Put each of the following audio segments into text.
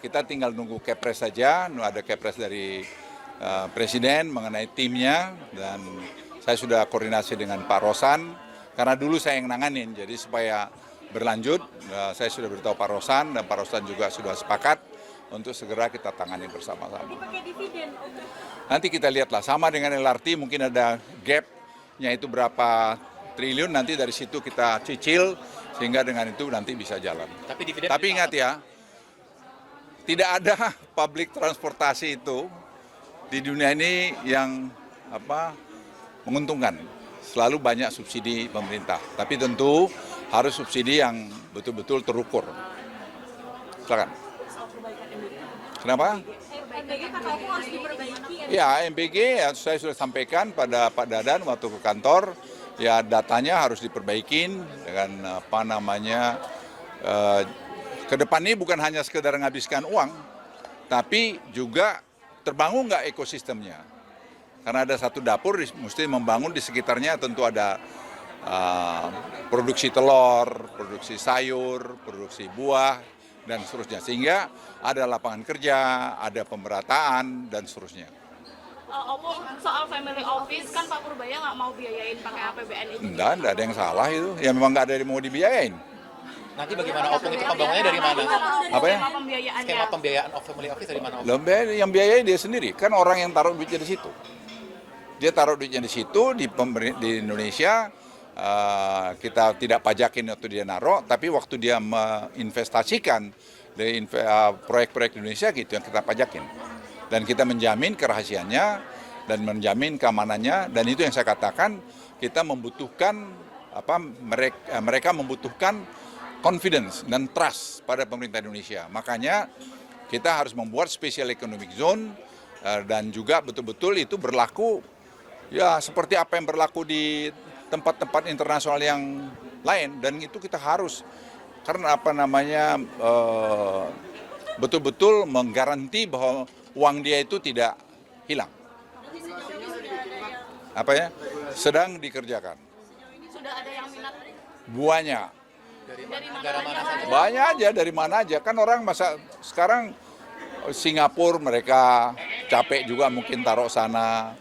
Kita tinggal nunggu Kepres saja, ada Kepres dari Presiden mengenai timnya, dan saya sudah koordinasi dengan Pak Rosan, karena dulu saya yang nanganin, jadi supaya berlanjut, saya sudah beritahu Pak Rosan, dan Pak Rosan juga sudah sepakat untuk segera kita tangani bersama-sama. Nanti kita lihatlah, sama dengan LRT mungkin ada gap-nya itu berapa triliun, nanti dari situ kita cicil, sehingga dengan itu nanti bisa jalan. Tapi ingat ya, tidak ada publik transportasi itu di dunia ini yang menguntungkan. Selalu banyak subsidi pemerintah, tapi tentu harus subsidi yang betul-betul terukur. Silakan. Kenapa? Ya, MBG ya, saya sudah sampaikan pada Pak Dadan waktu ke kantor, ya datanya harus diperbaikin dengan ke depan ini bukan hanya sekedar menghabiskan uang, tapi juga terbangun nggak ekosistemnya. Karena ada satu dapur, mesti membangun di sekitarnya, tentu ada produksi telur, produksi sayur, produksi buah, dan seterusnya. Sehingga ada lapangan kerja, ada pemerataan, dan seterusnya. Opung, soal family office, kan Pak Purbaya nggak mau biayain pakai APBN itu. Enggak ada yang salah itu. Ya memang nggak ada yang mau dibiayain. Nanti bagaimana Opung itu pembangunnya dari mana? Apa ya? Skema pembiayaan family office dari mana? Yang biayai dia sendiri, kan orang yang taruh duitnya di situ. Dia taruh duitnya di situ, di Indonesia, kita tidak pajakin waktu dia naruh, tapi waktu dia menginvestasikan di proyek-proyek Indonesia gitu yang kita pajakin. Dan kita menjamin kerahasiaannya dan menjamin keamanannya, dan itu yang saya katakan, kita membutuhkan mereka membutuhkan confidence dan trust pada pemerintah Indonesia. Makanya kita harus membuat special economic zone, dan juga betul-betul itu berlaku ya seperti apa yang berlaku di tempat-tempat internasional yang lain, dan itu kita harus, karena betul-betul menggaranti bahwa uang dia itu tidak hilang. Sedang dikerjakan. Sudah ada yang minat? Banyak. Dari negara mana saja? Banyak aja, dari mana aja. Kan orang sekarang Singapura mereka capek juga mungkin taruh sana.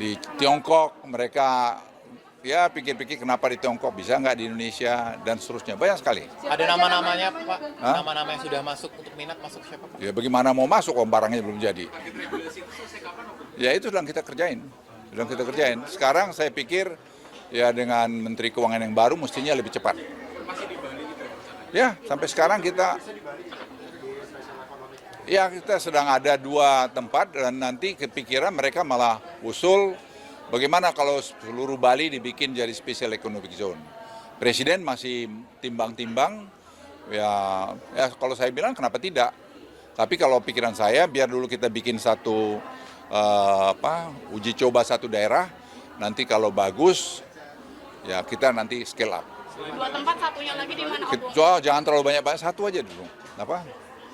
Di Tiongkok mereka ya pikir-pikir kenapa di Tiongkok bisa nggak di Indonesia, dan seterusnya. Banyak sekali. Ada nama-namanya Pak? Nama-nama yang sudah masuk untuk minat masuk siapa Pak? Ya bagaimana mau masuk kalau barangnya belum jadi. Ya itu sedang kita kerjain. Sekarang saya pikir ya dengan Menteri Keuangan yang baru mestinya lebih cepat. Ya, sampai sekarang kita sedang ada 2 tempat, dan nanti kepikiran mereka malah usul bagaimana kalau seluruh Bali dibikin jadi special economic zone. Presiden masih timbang-timbang, ya kalau saya bilang kenapa tidak. Tapi kalau pikiran saya, biar dulu kita bikin satu uji coba satu daerah, nanti kalau bagus, ya kita nanti scale up. 2 tempat, satunya lagi di mana? Jangan terlalu banyak, satu aja dulu. Apa?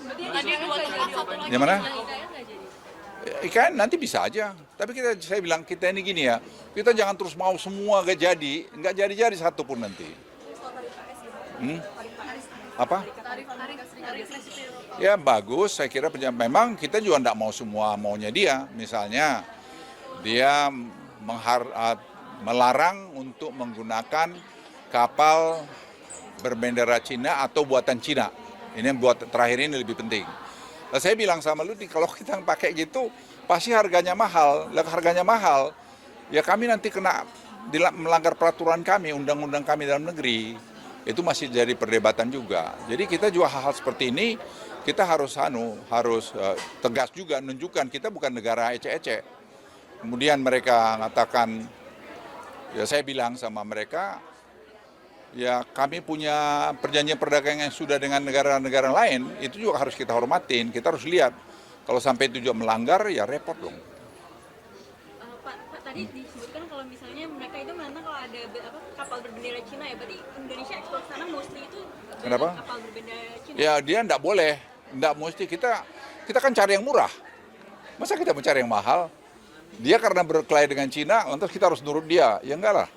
Tadi 2 tempat, satu lagi. Yang mana? IKN nanti bisa aja. Tapi saya bilang kita ini gini ya, kita jangan terus mau semua nggak jadi satu pun nanti. Apa? Ya bagus, saya kira memang kita juga nggak mau semua maunya dia. Misalnya dia melarang untuk menggunakan kapal berbendera Cina atau buatan Cina. Ini yang buat terakhir ini lebih penting. Nah, saya bilang sama lu, kalau kita pakai gitu pasti harganya mahal. Harganya mahal, ya kami nanti kena melanggar peraturan kami, undang-undang kami dalam negeri. Itu masih jadi perdebatan juga. Jadi kita juga hal-hal seperti ini kita harus tegas juga, menunjukkan kita bukan negara ecek-ecek. Kemudian mereka mengatakan, ya saya bilang sama mereka, ya kami punya perjanjian perdagangan yang sudah dengan negara-negara lain, itu juga harus kita hormatin, kita harus lihat. Kalau sampai itu juga melanggar, ya repot dong. Pak, tadi disebutkan kalau misalnya mereka itu menantang kalau ada kapal berbendera Cina, ya berarti Indonesia ekspor ke sana mostly itu kapal berbendera Cina? Ya dia enggak mesti, kita kan cari yang murah. Masa kita mencari yang mahal? Dia karena berkelahi dengan Cina, lantas kita harus nurut dia, ya enggak lah.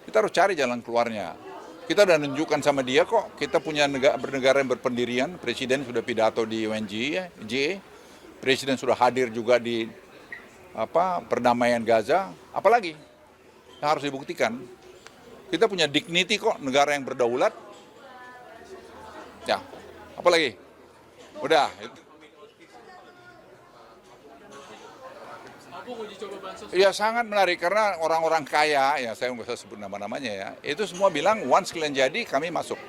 Kita harus cari jalan keluarnya. Kita udah nunjukkan sama dia kok, kita punya bernegara yang berpendirian, Presiden sudah pidato di UNGA, Presiden sudah hadir juga di perdamaian Gaza, apalagi yang harus dibuktikan. Kita punya dignity kok, negara yang berdaulat. Ya, apalagi? Udah. Ya sangat menarik karena orang-orang kaya, ya saya nggak usah sebut nama-namanya ya, itu semua bilang once kalian jadi kami masuk.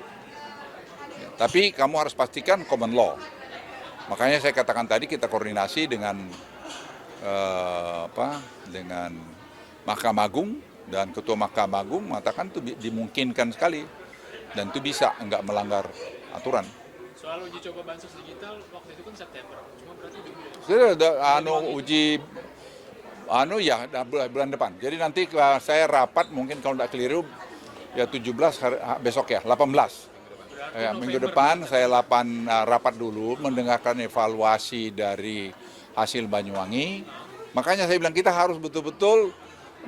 Ya, tapi kamu harus pastikan common law. Makanya saya katakan tadi kita koordinasi dengan dengan Mahkamah Agung dan Ketua Mahkamah Agung mengatakan itu dimungkinkan sekali dan itu bisa nggak melanggar aturan. Soal uji coba bansos digital waktu itu kan September, cuma berarti bulan depan. Jadi nanti saya rapat mungkin kalau tidak keliru ya 17 besok ya 18. Ya, minggu depan saya rapat dulu mendengarkan evaluasi dari hasil Banyuwangi. Makanya saya bilang kita harus betul-betul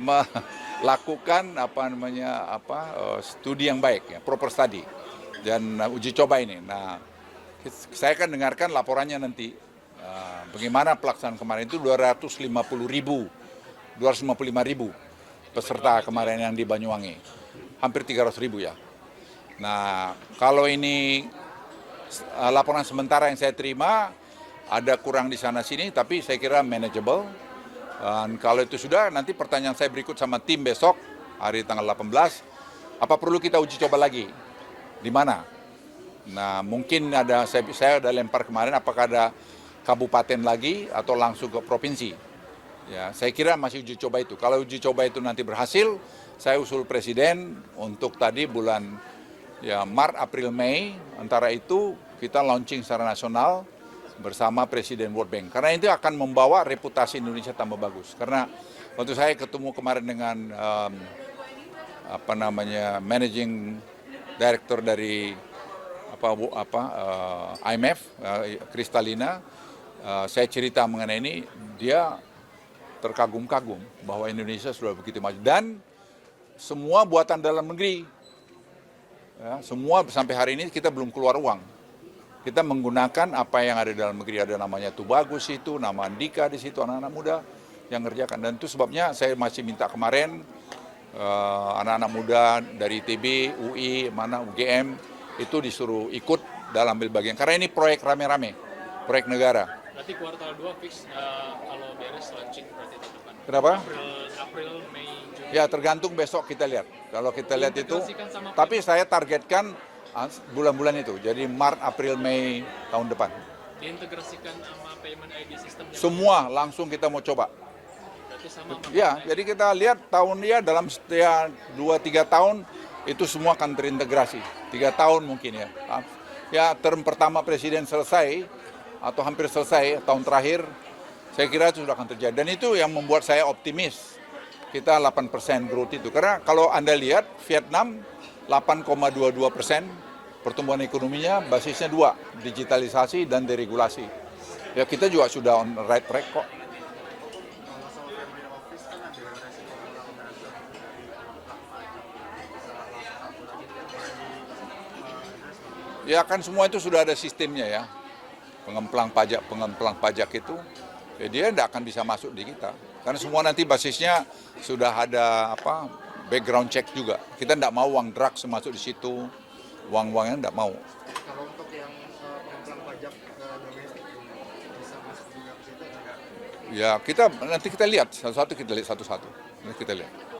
melakukan studi yang baik ya, proper study dan uji coba ini. Nah, saya akan dengarkan laporannya nanti. Bagaimana pelaksanaan kemarin itu 255.000 peserta kemarin yang di Banyuwangi, hampir 300.000 ya. Nah kalau ini laporan sementara yang saya terima ada kurang di sana sini, tapi saya kira manageable. Dan kalau itu sudah, nanti pertanyaan saya berikut sama tim besok hari tanggal 18, apa perlu kita uji coba lagi, di mana? Nah mungkin ada saya ada lempar kemarin apakah ada kabupaten lagi atau langsung ke provinsi. Ya, saya kira masih uji coba itu. Kalau uji coba itu nanti berhasil, saya usul Presiden untuk tadi bulan Maret, April, Mei, antara itu kita launching secara nasional bersama Presiden World Bank. Karena itu akan membawa reputasi Indonesia tambah bagus. Karena waktu saya ketemu kemarin dengan Managing Director dari IMF, Kristalina, saya cerita mengenai ini, dia terkagum-kagum bahwa Indonesia sudah begitu maju dan semua buatan dalam negeri. Ya, semua sampai hari ini kita belum keluar uang. Kita menggunakan apa yang ada dalam negeri, ada namanya Tubagus itu, nama Andika di situ, anak-anak muda yang ngerjakan. Dan itu sebabnya saya masih minta kemarin anak-anak muda dari ITB, UI, UGM itu disuruh ikut dalam ambil bagian. Karena ini proyek rame-rame, proyek negara. Berarti kuartal 2 fix kalau beres launching berarti tahun depan. Kenapa? April, Mei, Juni. Ya tergantung besok kita lihat. Kalau kita lihat itu, tapi saya targetkan bulan-bulan itu. Jadi Maret, April, Mei tahun depan. Diintegrasikan sama payment ID system. Semua langsung kita mau coba. Berarti sama. Ya, jadi kita lihat dalam setiap 2-3 tahun itu semua akan terintegrasi. 3 tahun mungkin ya. Ya term pertama Presiden selesai atau hampir selesai tahun terakhir, saya kira itu sudah akan terjadi. Dan itu yang membuat saya optimis. Kita 8% growth itu. Karena kalau Anda lihat Vietnam 8,22% pertumbuhan ekonominya basisnya 2, digitalisasi dan deregulasi. Ya kita juga sudah on right track kok. Ya kan semua itu sudah ada sistemnya ya. Pengemplang pajak itu, ya dia tidak akan bisa masuk di kita. Karena semua nanti basisnya sudah ada background check juga. Kita tidak mau uang drugs masuk di situ, uang-uangnya tidak mau. Kalau untuk yang pengemplang pajak domestik bisa masuk juga ke situ? Ya nanti kita lihat satu-satu, kita lihat satu-satu. Nanti kita lihat.